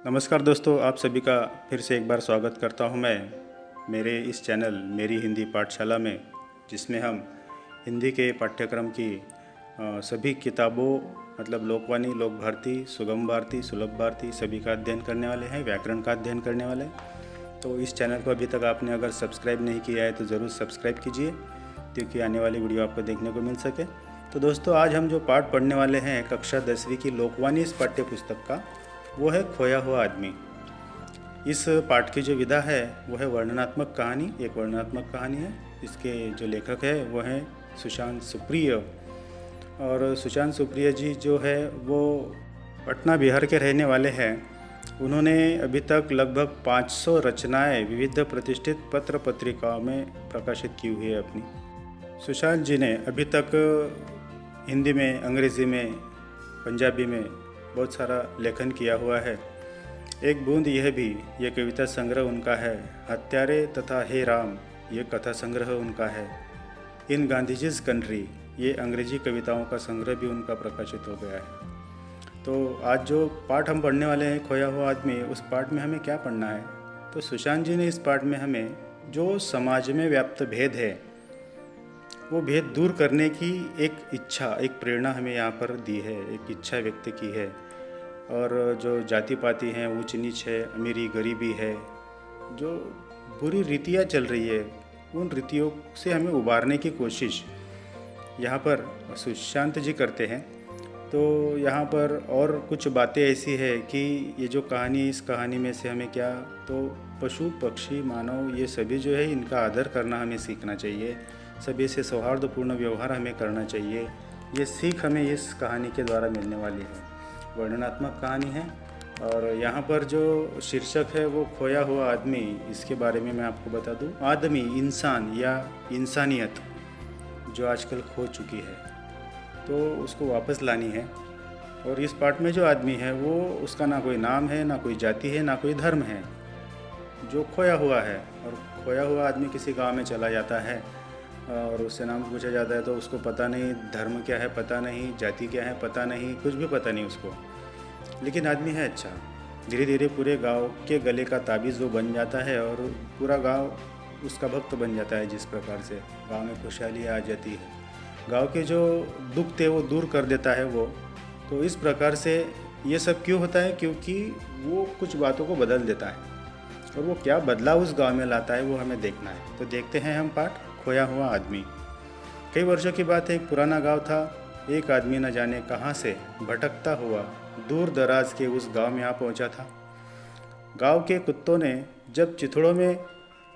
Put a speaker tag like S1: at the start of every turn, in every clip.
S1: नमस्कार दोस्तों, आप सभी का फिर से एक बार स्वागत करता हूं मैं मेरे इस चैनल मेरी हिंदी पाठशाला में, जिसमें हम हिंदी के पाठ्यक्रम की सभी किताबों मतलब लोकवाणी, लोक भारती, सुगम भारती, सुलभ भारती सभी का अध्ययन करने वाले हैं, व्याकरण का अध्ययन करने वाले हैं। तो इस चैनल को अभी तक आपने अगर सब्सक्राइब नहीं किया है तो ज़रूर सब्सक्राइब कीजिए, क्योंकि आने वाली वीडियो आपको देखने को मिल सके। तो दोस्तों, आज हम जो पाठ पढ़ने वाले हैं कक्षा 10वीं की लोकवाणी इस पाठ्य पुस्तक का, वो है खोया हुआ आदमी। इस पाठ की जो विधा है वो है वर्णनात्मक कहानी, एक वर्णनात्मक कहानी है। इसके जो लेखक है वो हैं सुशांत सुप्रिय। और सुशांत सुप्रिय जी जो है वो पटना बिहार के रहने वाले हैं। उन्होंने अभी तक लगभग 500 रचनाएं विविध प्रतिष्ठित पत्र पत्रिकाओं में प्रकाशित की हुई है अपनी। सुशांत जी ने अभी तक हिंदी में, अंग्रेज़ी में, पंजाबी में बहुत सारा लेखन किया हुआ है। एक बूंद यह भी, ये कविता संग्रह उनका है। हत्यारे तथा हे राम, ये कथा संग्रह उनका है। इन गांधीजीज कंट्री, ये अंग्रेजी कविताओं का संग्रह भी उनका प्रकाशित हो गया है। तो आज जो पाठ हम पढ़ने वाले हैं खोया हुआ आदमी, उस पाठ में हमें क्या पढ़ना है? तो सुशांत जी ने इस पाठ में हमें जो समाज में व्याप्त भेद है, वो भेद दूर करने की एक इच्छा, एक प्रेरणा हमें यहाँ पर दी है, एक इच्छा व्यक्त की है। और जो जाति पाति हैं, ऊंच नीच है, अमीरी गरीबी है, जो बुरी रीतियाँ चल रही है, उन रीतियों से हमें उबारने की कोशिश यहाँ पर सुशांत जी करते हैं। तो यहाँ पर और कुछ बातें ऐसी है कि ये जो कहानी, इस कहानी में से हमें क्या, तो पशु पक्षी मानव ये सभी जो है, इनका आदर करना हमें सीखना चाहिए। सभी से सौहार्दपूर्ण व्यवहार हमें करना चाहिए। ये सीख हमें इस कहानी के द्वारा मिलने वाली है। वर्णनात्मक कहानी है। और यहाँ पर जो शीर्षक है वो खोया हुआ आदमी, इसके बारे में मैं आपको बता दूँ। आदमी, इंसान या इंसानियत जो आजकल खो चुकी है, तो उसको वापस लानी है। और इस पाठ में जो आदमी है वो, उसका ना कोई नाम है, ना कोई जाति है, ना कोई धर्म है, जो खोया हुआ है। और खोया हुआ आदमी किसी गांव में चला जाता है और उससे नाम पूछा जाता है, तो उसको पता नहीं धर्म क्या है, पता नहीं जाति क्या है, पता नहीं, कुछ भी पता नहीं उसको। लेकिन आदमी है अच्छा। धीरे धीरे पूरे गांव के गले का ताबीज़ वो बन जाता है और पूरा गांव उसका भक्त बन जाता है। जिस प्रकार से गांव में खुशहाली आ जाती है, गांव के जो दुख थे वो दूर कर देता है वो। तो इस प्रकार से ये सब क्यों होता है? क्योंकि वो कुछ बातों को बदल देता है, और वो क्या बदलाव उस गांव में लाता है वो हमें देखना है। तो देखते हैं हम पाठ खोया हुआ आदमी। कई वर्षों की बात है, एक पुराना गांव था। एक आदमी न जाने कहां से भटकता हुआ दूर दराज के उस गांव में आ पहुंचा था। गांव के कुत्तों ने जब चिथड़ों में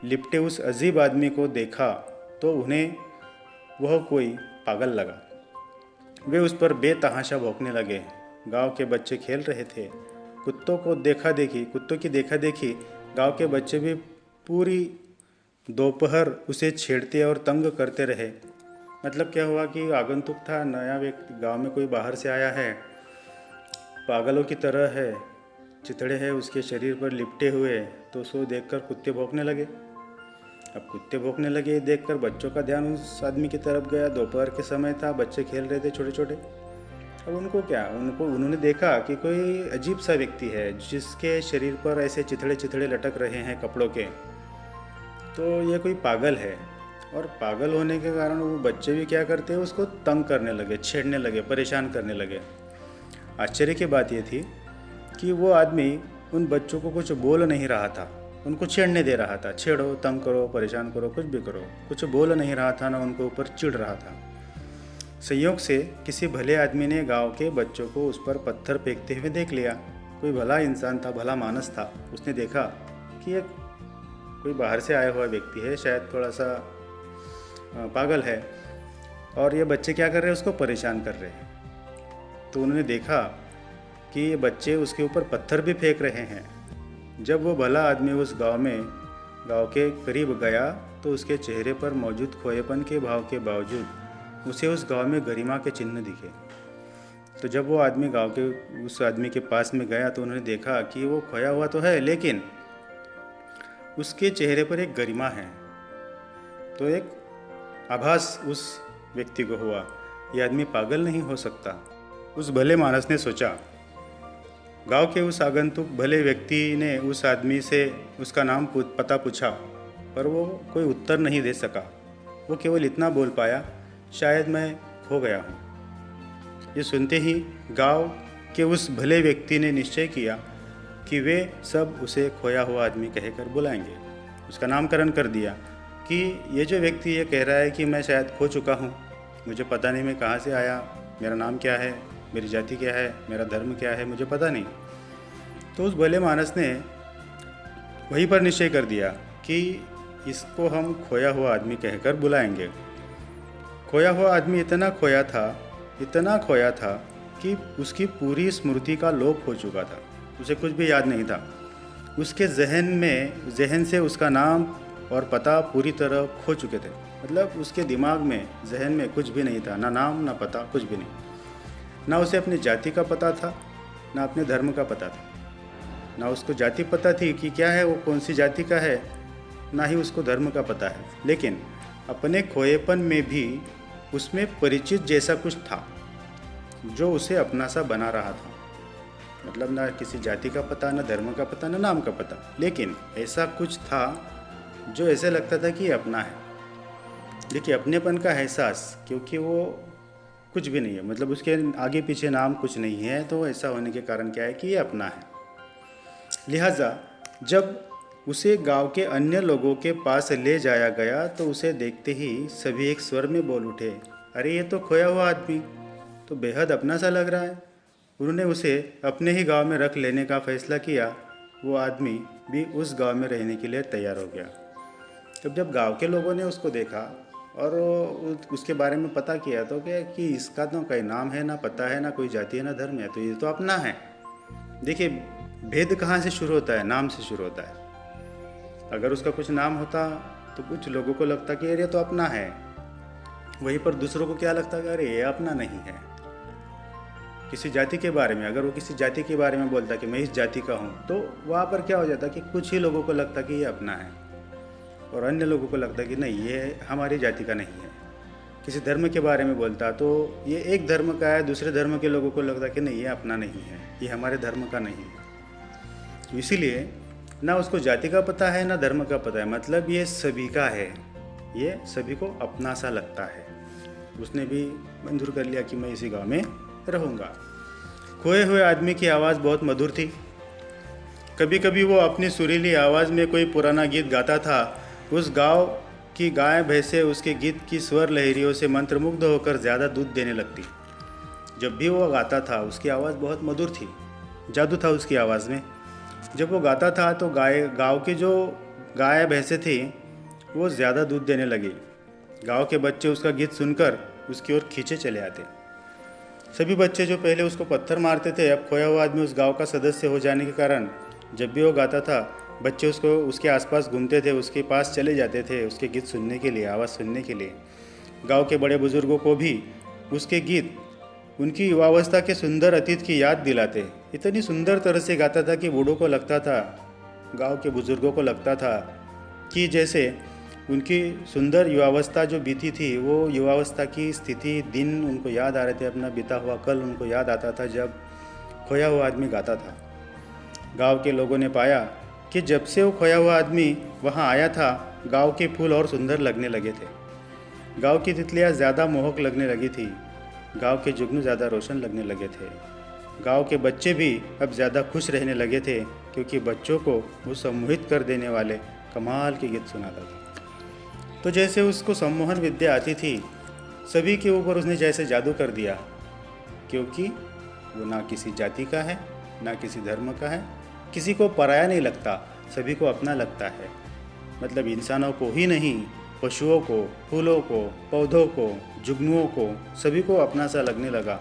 S1: लिपटे उस अजीब आदमी को देखा तो उन्हें वह कोई पागल लगा। वे उस पर बेतहाशा भौंकने लगे। गांव के बच्चे खेल रहे थे। कुत्तों की देखा देखी गांव के बच्चे भी पूरी दोपहर उसे छेड़ते और तंग करते रहे। मतलब क्या हुआ कि आगंतुक था, नया व्यक्ति, गांव में कोई बाहर से आया है, पागलों की तरह है, चिथड़े हैं उसके शरीर पर लिपटे हुए, तो उसको देखकर कुत्ते भौंकने लगे। अब कुत्ते भौंकने लगे देखकर बच्चों का ध्यान उस आदमी की तरफ गया। दोपहर के समय था, बच्चे खेल रहे थे छोटे छोटे। अब उन्होंने देखा कि कोई अजीब सा व्यक्ति है जिसके शरीर पर ऐसे चिथड़े चिथड़े लटक रहे हैं कपड़ों के। तो ये कोई पागल है। और पागल होने के कारण वो बच्चे भी क्या करते हैं, उसको तंग करने लगे, छेड़ने लगे, परेशान करने लगे। आश्चर्य की बात ये थी कि वो आदमी उन बच्चों को कुछ बोल नहीं रहा था, उनको छेड़ने दे रहा था। छेड़ो, तंग करो, परेशान करो, कुछ भी करो, कुछ बोल नहीं रहा था, ना उनको ऊपर चिढ़ रहा था। संयोग से किसी भले आदमी ने गांव के बच्चों को उस पर पत्थर फेंकते हुए देख लिया। कोई भला इंसान था, भला मानस था। उसने देखा कि एक कोई बाहर से आया हुआ व्यक्ति है, शायद थोड़ा सा पागल है, और ये बच्चे क्या कर रहे हैं, उसको परेशान कर रहे हैं। तो उन्होंने देखा कि ये बच्चे उसके ऊपर पत्थर भी फेंक रहे हैं। जब वो भला आदमी उस गांव के करीब गया तो उसके चेहरे पर मौजूद खोएपन के भाव के बावजूद उसे उस गांव में गरिमा के चिन्ह दिखे। तो जब वो आदमी उस आदमी के पास में गया तो उन्होंने देखा कि वो खोया हुआ तो है, लेकिन उसके चेहरे पर एक गरिमा है। तो एक आभास उस व्यक्ति को हुआ, ये आदमी पागल नहीं हो सकता। उस भले मानस ने सोचा, गांव के उस आगंतुक भले व्यक्ति ने उस आदमी से उसका नाम पता पूछा, पर वो कोई उत्तर नहीं दे सका। वो केवल इतना बोल पाया, शायद मैं खो गया हूँ। ये सुनते ही गांव के उस भले व्यक्ति ने निश्चय किया कि वे सब उसे खोया हुआ आदमी कहकर बुलाएंगे। उसका नामकरण कर दिया कि ये जो व्यक्ति ये कह रहा है कि मैं शायद खो चुका हूँ, मुझे पता नहीं मैं कहाँ से आया, मेरा नाम क्या है, मेरी जाति क्या है, मेरा धर्म क्या है, मुझे पता नहीं। तो उस भले मानस ने वहीं पर निश्चय कर दिया कि इसको हम खोया हुआ आदमी कहकर बुलाएंगे। खोया हुआ आदमी इतना खोया था कि उसकी पूरी स्मृति का लोप हो चुका था। उसे कुछ भी याद नहीं था। उसके जहन से उसका नाम और पता पूरी तरह खो चुके थे। मतलब उसके दिमाग में, जहन में कुछ भी नहीं था, ना नाम ना पता, कुछ भी नहीं। ना उसे अपनी जाति का पता था, ना अपने धर्म का पता था। ना उसको जाति पता थी कि क्या है, वो कौन सी जाति का है, ना ही उसको धर्म का पता है। लेकिन अपने खोएपन में भी उसमें परिचित जैसा कुछ था जो उसे अपना सा बना रहा था। मतलब ना किसी जाति का पता, ना धर्म का पता, ना नाम का पता, लेकिन ऐसा कुछ था जो ऐसे लगता था कि ये अपना है। देखिए, अपनेपन का एहसास, क्योंकि वो कुछ भी नहीं है, मतलब उसके आगे पीछे नाम कुछ नहीं है, तो ऐसा होने के कारण क्या है कि ये अपना है। लिहाजा जब उसे गांव के अन्य लोगों के पास ले जाया गया तो उसे देखते ही सभी एक स्वर में बोल उठे, अरे ये तो खोया हुआ आदमी तो बेहद अपना सा लग रहा है। उन्होंने उसे अपने ही गांव में रख लेने का फैसला किया। वो आदमी भी उस गांव में रहने के लिए तैयार हो गया। तब जब गांव के लोगों ने उसको देखा और उसके बारे में पता किया तो क्या कि इसका तो कोई नाम है, ना पता है, ना कोई जाति है, ना धर्म है, तो ये तो अपना है। देखिए, भेद कहाँ से शुरू होता है? नाम से शुरू होता है। अगर उसका कुछ नाम होता तो कुछ लोगों को लगता कि अरे ये तो अपना है, वहीं पर दूसरों को क्या लगता कि अरे ये अपना नहीं है। किसी जाति के बारे में, अगर वो किसी जाति के बारे में बोलता कि मैं इस जाति का हूँ, तो वहाँ पर क्या हो जाता कि कुछ ही लोगों को लगता कि ये अपना है और अन्य लोगों को लगता कि नहीं, ये हमारी जाति का नहीं है। किसी धर्म के बारे में बोलता तो ये एक धर्म का है, दूसरे धर्म के लोगों को लगता कि नहीं, ये अपना नहीं है, ये हमारे धर्म का नहीं है। इसीलिए ना उसको जाति का पता है, ना धर्म का पता है, मतलब ये सभी का है, ये सभी को अपना सा लगता है। उसने भी मंजूर कर लिया कि मैं इसी गांव में रहूँगा। खोए हुए आदमी की आवाज़ बहुत मधुर थी। कभी कभी वो अपनी सुरीली आवाज़ में कोई पुराना गीत गाता था। उस गांव की गाय भैंसें उसके गीत की स्वर लहरियों से मंत्रमुग्ध होकर ज़्यादा दूध देने लगती। जब भी वो गाता था उसकी आवाज़ बहुत मधुर थी, जादू था उसकी आवाज़ में। जब वो गाता था तो गांव की जो गाय भैंसें थी वो ज़्यादा दूध देने लगी। गांव के बच्चे उसका गीत सुनकर उसकी ओर खींचे चले आते। सभी बच्चे जो पहले उसको पत्थर मारते थे, अब खोया हुआ आदमी उस गांव का सदस्य हो जाने के कारण जब भी वो गाता था बच्चे उसके आसपास घूमते थे, उसके पास चले जाते थे उसके गीत सुनने के लिए, आवाज़ सुनने के लिए। गांव के बड़े बुजुर्गों को भी उसके गीत उनकी युवावस्था के सुंदर अतीत की याद दिलाते। इतनी सुंदर तरह से गाता था कि बूढ़ों को लगता था, गांव के बुजुर्गों को लगता था कि जैसे उनकी सुंदर युवावस्था जो बीती थी, वो युवावस्था की स्थिति, दिन उनको याद आ रहे थे, अपना बीता हुआ कल उनको याद आता था जब खोया हुआ आदमी गाता था। गांव के लोगों ने पाया कि जब से वो खोया हुआ आदमी वहाँ आया था, गांव के फूल और सुंदर लगने लगे थे, गांव की तितलियाँ ज़्यादा मोहक लगने लगी थी, गांव के जुगनू ज़्यादा रोशन लगने लगे थे। गांव के बच्चे भी अब ज़्यादा खुश रहने लगे थे क्योंकि बच्चों को वो सम्मोहित कर देने वाले कमाल के गीत सुनाता था। तो जैसे उसको सम्मोहन विद्या आती थी, सभी के ऊपर उसने जैसे जादू कर दिया, क्योंकि वो ना किसी जाति का है, ना किसी धर्म का है, किसी को पराया नहीं लगता, सभी को अपना लगता है। मतलब इंसानों को ही नहीं, पशुओं को, फूलों को, पौधों को, जुगनुओं को, सभी को अपना सा लगने लगा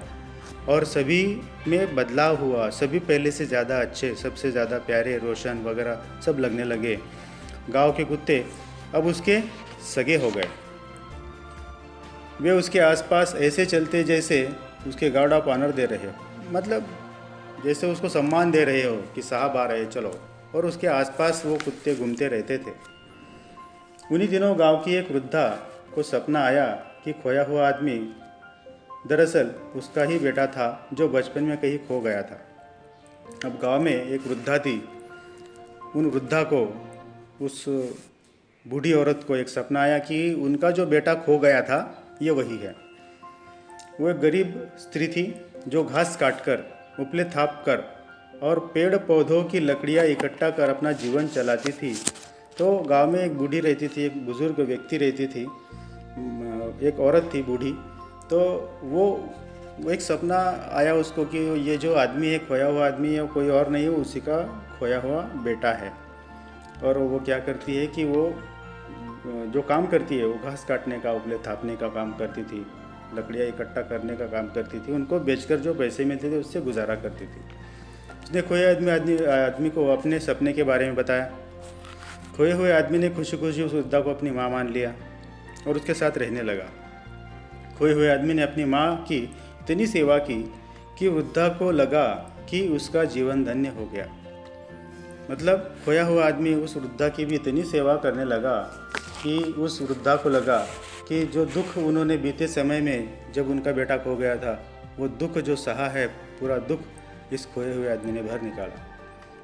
S1: और सभी में बदलाव हुआ। सभी पहले से ज़्यादा अच्छे, सबसे ज़्यादा प्यारे, रोशन वगैरह सब लगने लगे। गांव के कुत्ते अब उसके सगे हो गए। वे उसके आसपास ऐसे चलते जैसे उसके गार्ड ऑफ ऑनर दे रहे हो, मतलब जैसे उसको सम्मान दे रहे हो कि साहब आ रहे चलो, और उसके आसपास वो कुत्ते घूमते रहते थे। उन्हीं दिनों गांव की एक वृद्धा को सपना आया कि खोया हुआ आदमी दरअसल उसका ही बेटा था जो बचपन में कहीं खो गया था। अब गांव में एक वृद्धा थी। उन वृद्धा को, उस बूढ़ी औरत को एक सपना आया कि उनका जो बेटा खो गया था ये वही है। वो एक गरीब स्त्री थी जो घास काटकर, उपले थाप कर और पेड़ पौधों की लकड़ियाँ इकट्ठा कर अपना जीवन चलाती थी। तो गांव में एक बूढ़ी रहती थी, एक बुज़ुर्ग व्यक्ति रहती थी, एक औरत थी बूढ़ी। तो वो एक सपना आया उसको कि ये जो आदमी है, खोया हुआ आदमी है, वो कोई और नहीं है, उसी का खोया हुआ बेटा है। और वो क्या करती है कि वो जो काम करती है, वो घास काटने का, उपले थापने का काम करती थी, लकड़ियाँ इकट्ठा करने का काम करती थी। उनको बेचकर जो पैसे मिलते थे उससे गुजारा करती थी। उसने खोए आदमी को अपने सपने के बारे में बताया। खोए हुए आदमी ने खुशी खुशी उस वृद्धा को अपनी माँ मान लिया और उसके साथ रहने लगा। खोए हुए आदमी ने अपनी माँ की इतनी सेवा की कि वृद्धा को लगा कि उसका जीवन धन्य हो गया। मतलब खोया हुआ आदमी उस वृद्धा की भी इतनी सेवा करने लगा कि उस वृद्धा को लगा कि जो दुख उन्होंने बीते समय में जब उनका बेटा खो गया था, वो दुख जो सहा है, पूरा दुख इस खोए हुए आदमी ने भर निकाला।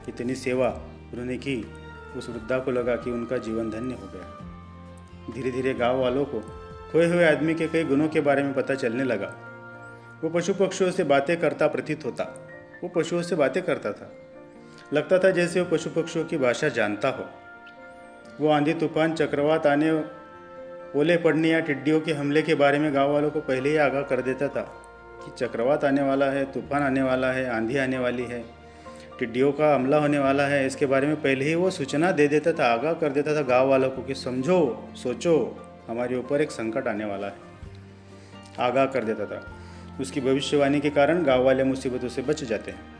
S1: इतनी सेवा उन्होंने की, उस वृद्धा को लगा कि उनका जीवन धन्य हो गया। धीरे धीरे गांव वालों को खोए हुए आदमी के कई गुणों के बारे में पता चलने लगा। वो पशु पक्षियों से बातें करता प्रतीत होता। वो पशुओं से बातें करता था, लगता था जैसे वो पशु पक्षियों की भाषा जानता हो। वो आंधी तूफान, चक्रवात आने, ओले पड़ने या टिड्डियों के हमले के बारे में गांव वालों को पहले ही आगाह कर देता था कि चक्रवात आने वाला है, तूफान आने वाला है, आंधी आने वाली है, टिड्डियों का हमला होने वाला है। इसके बारे में पहले ही वो सूचना दे देता था, आगाह कर देता था गांव वालों को कि समझो, सोचो, हमारे ऊपर एक संकट आने वाला है। आगाह कर देता था। उसकी भविष्यवाणी के कारण गांव वाले मुसीबतों से बच जाते हैं।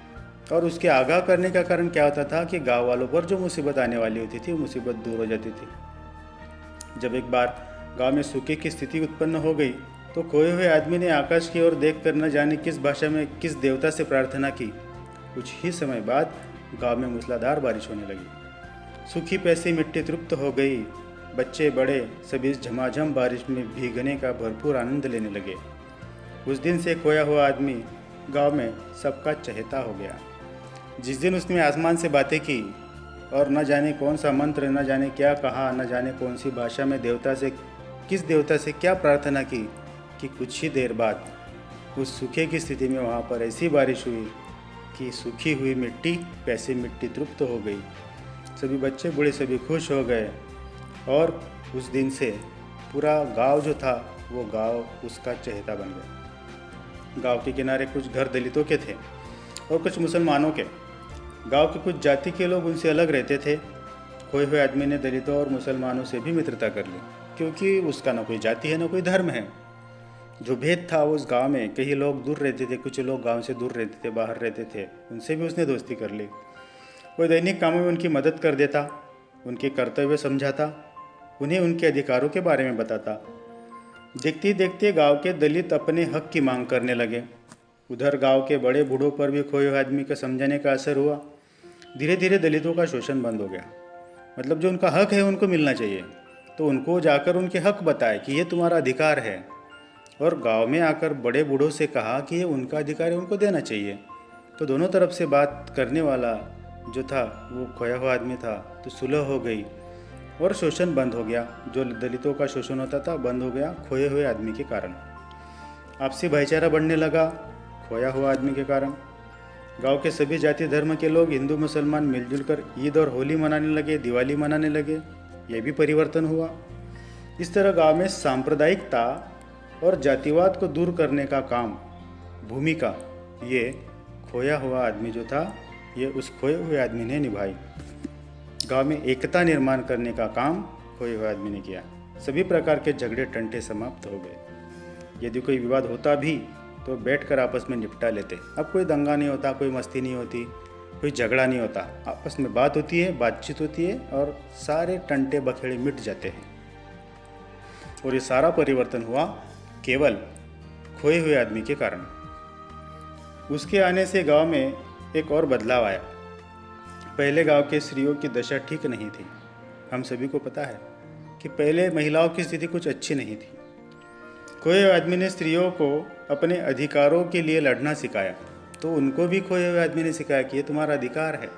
S1: और उसके आगाह करने का कारण क्या होता था कि गांव वालों पर जो मुसीबत आने वाली होती थी, मुसीबत दूर हो जाती थी। जब एक बार गांव में सूखे की स्थिति उत्पन्न हो गई तो खोए हुए आदमी ने आकाश की ओर देखकर न जाने किस भाषा में किस देवता से प्रार्थना की। कुछ ही समय बाद गांव में मूसलाधार बारिश होने लगी। सूखी पैसी मिट्टी तृप्त हो गई। बच्चे बड़े सभी इस झमाझम बारिश में भीगने का भरपूर आनंद लेने लगे। उस दिन से खोया हुआ आदमी गांव में सबका चहेता हो गया। जिस दिन उसने आसमान से बातें की और न जाने कौन सा मंत्र, न जाने क्या कहा, न जाने कौन सी भाषा में किस देवता से क्या प्रार्थना की कि कुछ ही देर बाद उस सूखे की स्थिति में वहाँ पर ऐसी बारिश हुई कि सूखी हुई मिट्टी, पैसी मिट्टी तृप्त हो गई। सभी बच्चे बूढ़े सभी खुश हो गए और उस दिन से पूरा गांव जो था वो गांव उसका चहेता बन गया। गांव के किनारे कुछ घर दलितों के थे और कुछ मुसलमानों के। गांव के कुछ जाति के लोग उनसे अलग रहते थे। खोए हुए आदमी ने दलितों और मुसलमानों से भी मित्रता कर ली, क्योंकि उसका न कोई जाति है न कोई धर्म है। जो भेद था उस गांव में, कई लोग दूर रहते थे, कुछ लोग गांव से दूर रहते थे, बाहर रहते थे, उनसे भी उसने दोस्ती कर ली। वो दैनिक कामों में उनकी मदद कर देता, उनके कर्तव्य समझाता, उन्हें उनके अधिकारों के बारे में बताता। देखते ही देखते गांव के दलित अपने हक की मांग करने लगे। उधर गांव के बड़े बूढ़ों पर भी खोए हुए आदमी का समझाने का असर हुआ। धीरे धीरे दलितों का शोषण बंद हो गया। मतलब जो उनका हक है उनको मिलना चाहिए, तो उनको जाकर उनके हक बताए कि ये तुम्हारा अधिकार है। और गांव में आकर बड़े बूढ़ों से कहा कि ये उनका अधिकार है, उनको देना चाहिए। तो दोनों तरफ से बात करने वाला जो था वो खोया हुआ आदमी था, तो सुलह हो गई और शोषण बंद हो गया। जो दलितों का शोषण होता था बंद हो गया खोए हुए आदमी के कारण। आपसी भाईचारा बढ़ने लगा खोया हुआ आदमी के कारण। गांव के सभी जाति धर्म के लोग, हिंदू मुसलमान, मिलजुल कर ईद और होली मनाने लगे, दिवाली मनाने लगे। ये भी परिवर्तन हुआ। इस तरह गांव में सांप्रदायिकता और जातिवाद को दूर करने का काम, भूमिका, ये खोया हुआ आदमी जो था, ये उस खोए हुए आदमी ने निभाई। गांव में एकता निर्माण करने का काम खोए हुए आदमी ने किया। सभी प्रकार के झगड़े टंटे समाप्त हो गए। यदि कोई विवाद होता भी तो बैठकर आपस में निपटा लेते। अब कोई दंगा नहीं होता, कोई मस्ती नहीं होती, कोई झगड़ा नहीं होता। आपस में बात होती है, बातचीत होती है और सारे टंटे बखेड़े मिट जाते हैं। और ये सारा परिवर्तन हुआ केवल खोए हुए आदमी के कारण। उसके आने से गांव में एक और बदलाव आया। पहले गांव के स्त्रियों की दशा ठीक नहीं थी। हम सभी को पता है कि पहले महिलाओं की स्थिति कुछ अच्छी नहीं थी। खोए हुए आदमी ने स्त्रियों को अपने अधिकारों के लिए लड़ना सिखाया। तो उनको भी खोए हुए आदमी ने सिखाया कि ये तुम्हारा अधिकार है।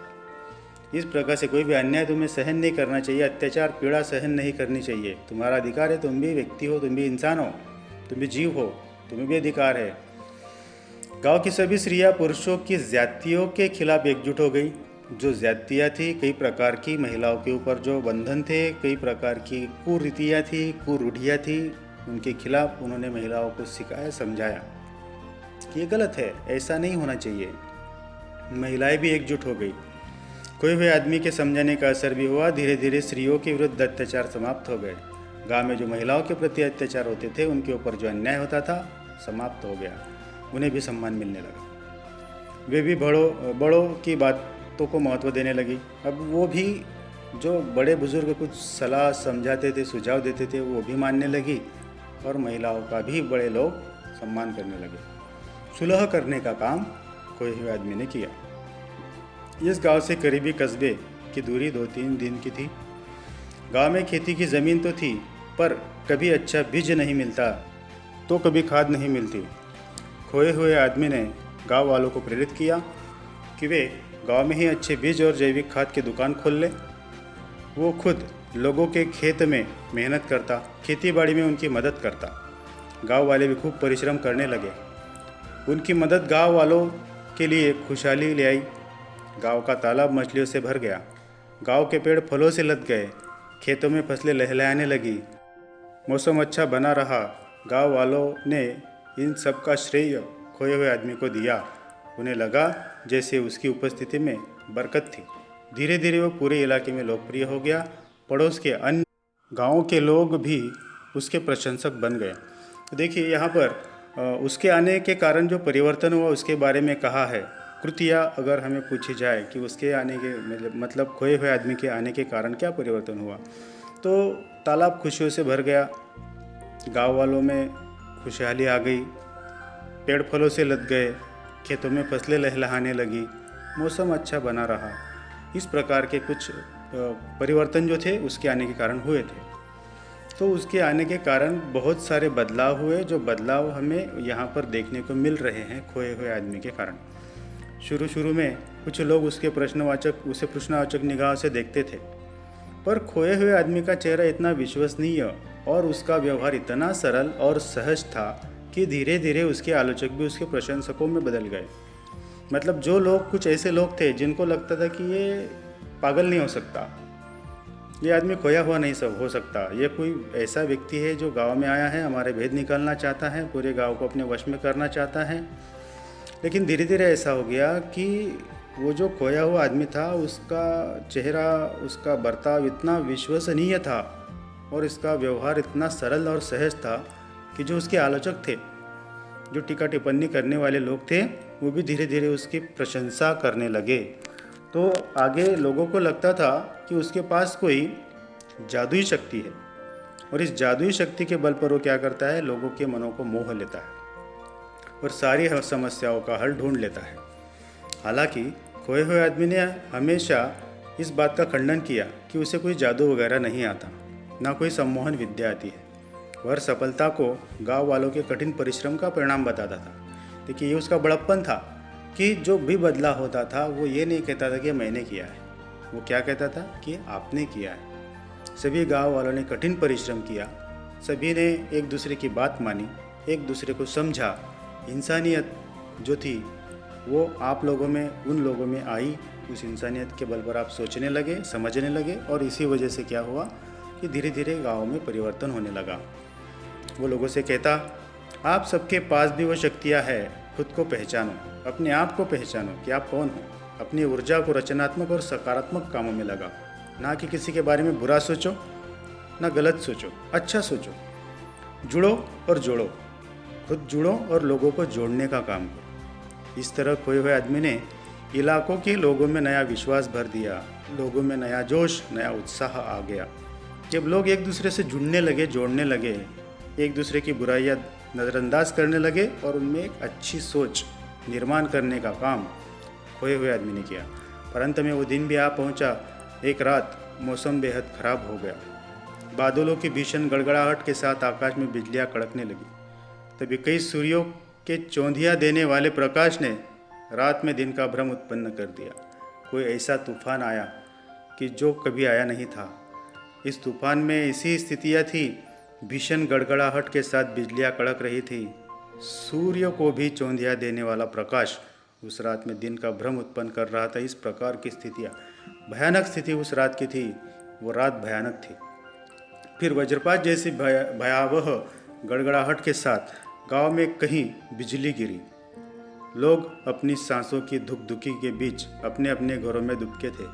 S1: इस प्रकार से कोई भी अन्याय तुम्हें सहन नहीं करना चाहिए, अत्याचार पीड़ा सहन नहीं करनी चाहिए। तुम्हारा अधिकार है, तुम भी व्यक्ति हो, तुम भी इंसान हो, तुम भी जीव हो, तुम्हें भी अधिकार है। गांव की सभी स्त्रियां पुरुषों की ज्यादतियों के खिलाफ एकजुट हो गई। जो ज्यादतियाँ थी, कई प्रकार की महिलाओं के ऊपर जो बंधन थे, कई प्रकार की कुरीतियाँ थी, कुरूढ़ियाँ थी, उनके खिलाफ उन्होंने महिलाओं को सिखाया, समझाया कि ये गलत है, ऐसा नहीं होना चाहिए। महिलाएं भी एकजुट हो गई। खोए हुए आदमी के समझाने का असर भी हुआ। धीरे धीरे स्त्रियों के विरुद्ध अत्याचार समाप्त हो गए। गांव में जो महिलाओं के प्रति अत्याचार होते थे, उनके ऊपर जो अन्याय होता था, समाप्त हो गया। उन्हें भी सम्मान मिलने लगा। वे भी बड़ों की बातों को महत्व देने लगी। अब वो भी जो बड़े बुजुर्ग कुछ सलाह समझाते थे, सुझाव देते थे, वो भी मानने लगी और महिलाओं का भी बड़े लोग सम्मान करने लगे। सुलह करने का काम खोए हुए आदमी ने किया। इस गांव से करीबी कस्बे की दूरी 2-3 दिन की थी। गांव में खेती की ज़मीन तो थी, पर कभी अच्छा बीज नहीं मिलता तो कभी खाद नहीं मिलती। खोए हुए आदमी ने गांव वालों को प्रेरित किया कि वे गांव में ही अच्छे बीज और जैविक खाद की दुकान खोल लें। वो खुद लोगों के खेत में मेहनत करता, खेती बाड़ी में उनकी मदद करता। गांव वाले भी खूब परिश्रम करने लगे। उनकी मदद गांव वालों के लिए खुशहाली ले आई। गांव का तालाब मछलियों से भर गया। गांव के पेड़ फलों से लद गए। खेतों में फसलें लहलहाने लगी। मौसम अच्छा बना रहा। गांव वालों ने इन सब का श्रेय खोए हुए आदमी को दिया। उन्हें लगा जैसे उसकी उपस्थिति में बरकत थी। धीरे धीरे वो पूरे इलाके में लोकप्रिय हो गया। पड़ोस के अन्य गांवों के लोग भी उसके प्रशंसक बन गए। तो देखिए यहाँ पर उसके आने के कारण जो परिवर्तन हुआ उसके बारे में कहा है। कृतियाँ अगर हमें पूछी जाए कि उसके आने के मतलब खोए हुए आदमी के आने के कारण क्या परिवर्तन हुआ, तो तालाब खुशियों से भर गया। गांव वालों में खुशहाली आ गई। पेड़ फलों से लद गए। खेतों में फसलें लहलहाने लगी। मौसम अच्छा बना रहा। इस प्रकार के कुछ परिवर्तन जो थे उसके आने के कारण हुए थे। तो उसके आने के कारण बहुत सारे बदलाव हुए, जो बदलाव हमें यहाँ पर देखने को मिल रहे हैं खोए हुए आदमी के कारण। शुरू में कुछ लोग उसे प्रश्नवाचक निगाह से देखते थे, पर खोए हुए आदमी का चेहरा इतना विश्वसनीय और उसका व्यवहार इतना सरल और सहज था कि धीरे धीरे उसके आलोचक भी उसके प्रशंसकों में बदल गए। मतलब जो लोग, कुछ ऐसे लोग थे जिनको लगता था कि ये पागल नहीं हो सकता, ये आदमी खोया हुआ नहीं हो सकता, ये कोई ऐसा व्यक्ति है जो गांव में आया है, हमारे भेद निकालना चाहता है, पूरे गांव को अपने वश में करना चाहता है। लेकिन धीरे धीरे ऐसा हो गया कि वो जो खोया हुआ आदमी था, उसका चेहरा, उसका बर्ताव इतना विश्वसनीय था और इसका व्यवहार इतना सरल और सहज था कि जो उसके आलोचक थे, जो टीका टिप्पणी करने वाले लोग थे, वो भी धीरे धीरे उसकी प्रशंसा करने लगे। तो आगे लोगों को लगता था कि उसके पास कोई जादुई शक्ति है और इस जादुई शक्ति के बल पर वो क्या करता है, लोगों के मनों को मोह लेता है और सारी समस्याओं का हल ढूंढ लेता है। हालांकि खोए हुए आदमी ने हमेशा इस बात का खंडन किया कि उसे कोई जादू वगैरह नहीं आता, ना कोई सम्मोहन विद्या आती है। वह सफलता को गांव वालों के कठिन परिश्रम का परिणाम बताता था। देखिए, ये उसका बड़प्पन था कि जो भी बदलाव होता था वो ये नहीं कहता था कि मैंने किया है, वो क्या कहता था कि आपने किया है। सभी गांव वालों ने कठिन परिश्रम किया, सभी ने एक दूसरे की बात मानी, एक दूसरे को समझा। इंसानियत जो थी वो आप लोगों में, उन लोगों में आई। उस इंसानियत के बल पर आप सोचने लगे, समझने लगे और इसी वजह से क्या हुआ कि धीरे धीरे गाँव में परिवर्तन होने लगा। वो लोगों से कहता, आप सबके पास भी वो शक्तियाँ हैं, खुद को पहचानो, अपने आप को पहचानो कि आप कौन हो। अपनी ऊर्जा को रचनात्मक और सकारात्मक कामों में लगाओ, ना कि किसी के बारे में बुरा सोचो, ना गलत सोचो, अच्छा सोचो। जुड़ो और जोड़ो, खुद जुड़ो और लोगों को जोड़ने का काम करो। इस तरह खोए हुए आदमी ने इलाकों के लोगों में नया विश्वास भर दिया। लोगों में नया जोश, नया उत्साह आ गया। जब लोग एक दूसरे से जुड़ने लगे, जोड़ने लगे, एक दूसरे की बुराइयां नज़रअंदाज करने लगे और उनमें एक अच्छी सोच निर्माण करने का काम खोए हुए आदमी ने किया। पर अंत में वो दिन भी आ पहुंचा। एक रात मौसम बेहद खराब हो गया। बादलों की भीषण गड़गड़ाहट के साथ आकाश में बिजलियां कड़कने लगी। तभी कई सूर्यों के चौंधिया देने वाले प्रकाश ने रात में दिन का भ्रम उत्पन्न कर दिया। कोई ऐसा तूफान आया कि जो कभी आया नहीं था। इस तूफान में ऐसी स्थितियाँ थी, भीषण गड़गड़ाहट के साथ बिजलियाँ कड़क रही थी। सूर्य को भी चौंधिया देने वाला प्रकाश उस रात में दिन का भ्रम उत्पन्न कर रहा था। इस प्रकार की स्थितियाँ, भयानक स्थिति उस रात की थी। वो रात भयानक थी। फिर वज्रपात जैसी भयावह गड़गड़ाहट के साथ गांव में कहीं बिजली गिरी। लोग अपनी सांसों की धुकधुकी के बीच अपने अपने घरों में दुबके थे।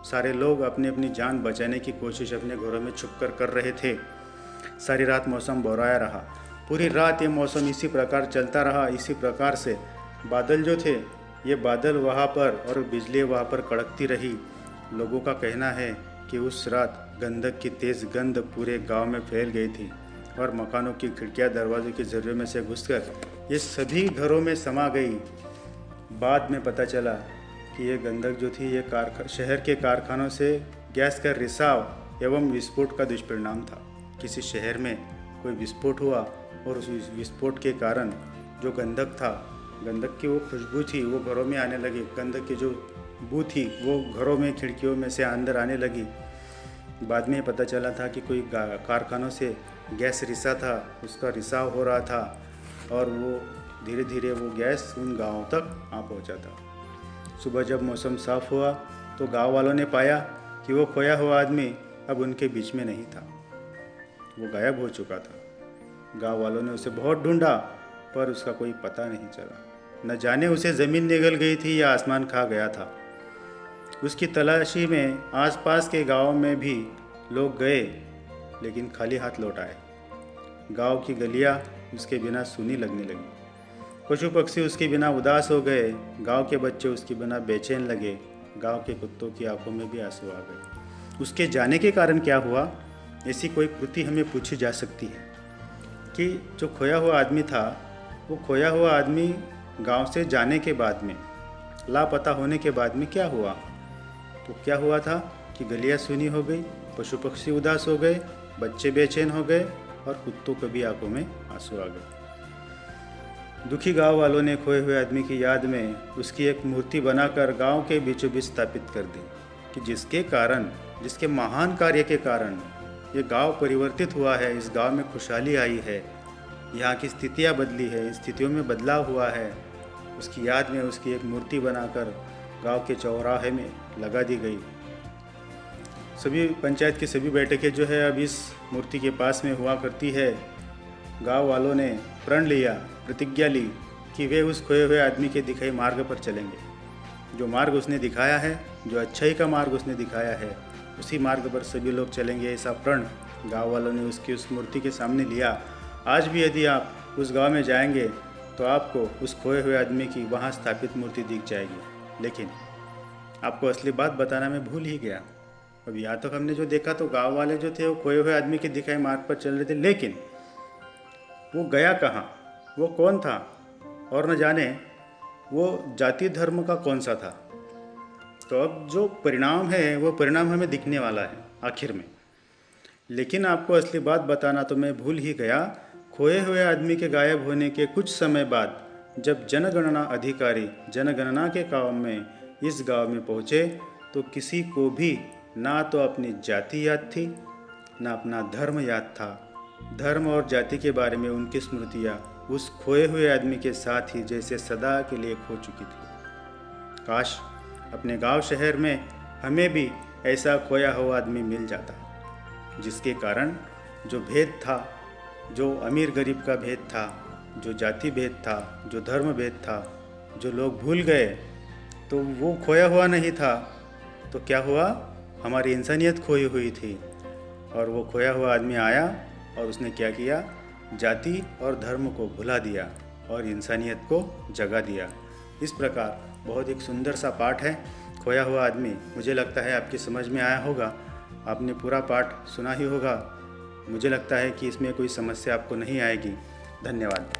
S1: सारे लोग अपनी अपनी जान बचाने की कोशिश अपने घरों में छुपकर कर रहे थे। सारी रात मौसम बौराया रहा। पूरी रात ये मौसम इसी प्रकार चलता रहा। इसी प्रकार से बादल जो थे, ये बादल वहाँ पर और बिजली वहाँ पर कड़कती रही। लोगों का कहना है कि उस रात गंधक की तेज़ गंध पूरे गांव में फैल गई थी और मकानों की खिड़कियां दरवाज़ों के जरिए में से घुसकर ये सभी घरों में समा गई। बाद में पता चला कि ये गंधक जो थी, ये शहर के कारखानों से गैस का रिसाव एवं विस्फोट का दुष्परिणाम था। किसी शहर में कोई विस्फोट हुआ और उस विस्फोट के कारण जो गंधक था, गंधक की वो खुशबू थी, वो घरों में आने लगी। गंधक की जो बू थी वो घरों में खिड़कियों में से अंदर आने लगी। बाद में पता चला था कि कोई कारखानों से गैस रिसा था, उसका रिसाव हो रहा था और वो धीरे धीरे वो गैस उन गांवों तक आ पहुंचा था। सुबह जब मौसम साफ हुआ तो गांव वालों ने पाया कि वो खोया हुआ आदमी अब उनके बीच में नहीं था, वो गायब हो चुका था। गांव वालों ने उसे बहुत ढूंढा पर उसका कोई पता नहीं चला। न जाने उसे ज़मीन निगल गई थी या आसमान खा गया था। उसकी तलाशी में आसपास के गांव में भी लोग गए, लेकिन खाली हाथ लौट आए। गांव की गलियां उसके बिना सूनी लगने लगी। पशु पक्षी उसके बिना उदास हो गए। गांव के बच्चे उसके बिना बेचैन लगे। गांव के कुत्तों की आंखों में भी आंसू आ गए। उसके जाने के कारण क्या हुआ, ऐसी कोई कृति हमें पूछी जा सकती है कि जो खोया हुआ आदमी था, वो खोया हुआ आदमी गांव से जाने के बाद में, लापता होने के बाद में क्या हुआ। तो क्या हुआ था कि गलियां सूनी हो गई, पशु पक्षी उदास हो गए, बच्चे बेचैन हो गए और कुत्तों को भी आंखों में आंसू आ गए। दुखी गांव वालों ने खोए हुए आदमी की याद में उसकी एक मूर्ति बनाकर गांव के बीचों बीच स्थापित कर दी कि जिसके कारण, जिसके महान कार्य के कारण ये गांव परिवर्तित हुआ है, इस गांव में खुशहाली आई है, यहाँ की स्थितियाँ बदली है, स्थितियों में बदलाव हुआ है। उसकी याद में उसकी एक मूर्ति बनाकर गांव के चौराहे में लगा दी गई। सभी पंचायत की सभी बैठकें जो है अब इस मूर्ति के पास में हुआ करती है। गांव वालों ने प्रण लिया, प्रतिज्ञा ली कि वे उस खोए हुए आदमी के दिखाए मार्ग पर चलेंगे। जो मार्ग उसने दिखाया है, जो अच्छाई का मार्ग उसने दिखाया है, उसी मार्ग पर सभी लोग चलेंगे। ऐसा प्रण गांव वालों ने उसकी उस मूर्ति के सामने लिया। आज भी यदि आप उस गांव में जाएंगे तो आपको उस खोए हुए आदमी की वहां स्थापित मूर्ति दिख जाएगी। लेकिन आपको असली बात बताना मैं भूल ही गया। अब यहाँ तक हमने जो देखा तो गांव वाले जो थे वो खोए हुए आदमी के दिखाए मार्ग पर चल रहे थे, लेकिन वो गया कहाँ, वो कौन था और न जाने वो जाति धर्म का कौन सा था। तो अब जो परिणाम है वो परिणाम हमें दिखने वाला है आखिर में। लेकिन आपको असली बात बताना तो मैं भूल ही गया। खोए हुए आदमी के गायब होने के कुछ समय बाद जब जनगणना अधिकारी जनगणना के काम में इस गांव में पहुँचे तो किसी को भी ना तो अपनी जाति याद थी, ना अपना धर्म याद था। धर्म और जाति के बारे में उनकी स्मृतियाँ उस खोए हुए आदमी के साथ ही जैसे सदा के लिए खो चुकी थी। काश अपने गांव शहर में हमें भी ऐसा खोया हुआ आदमी मिल जाता, जिसके कारण जो भेद था, जो अमीर गरीब का भेद था, जो जाति भेद था, जो धर्म भेद था, जो लोग भूल गए, तो वो खोया हुआ नहीं था। तो क्या हुआ, हमारी इंसानियत खोई हुई थी और वो खोया हुआ आदमी आया और उसने क्या किया, जाति और धर्म को भुला दिया और इंसानियत को जगा दिया। इस प्रकार बहुत एक सुंदर सा पाठ है खोया हुआ आदमी। मुझे लगता है आपकी समझ में आया होगा, आपने पूरा पाठ सुना ही होगा। मुझे लगता है कि इसमें कोई समस्या आपको नहीं आएगी। धन्यवाद।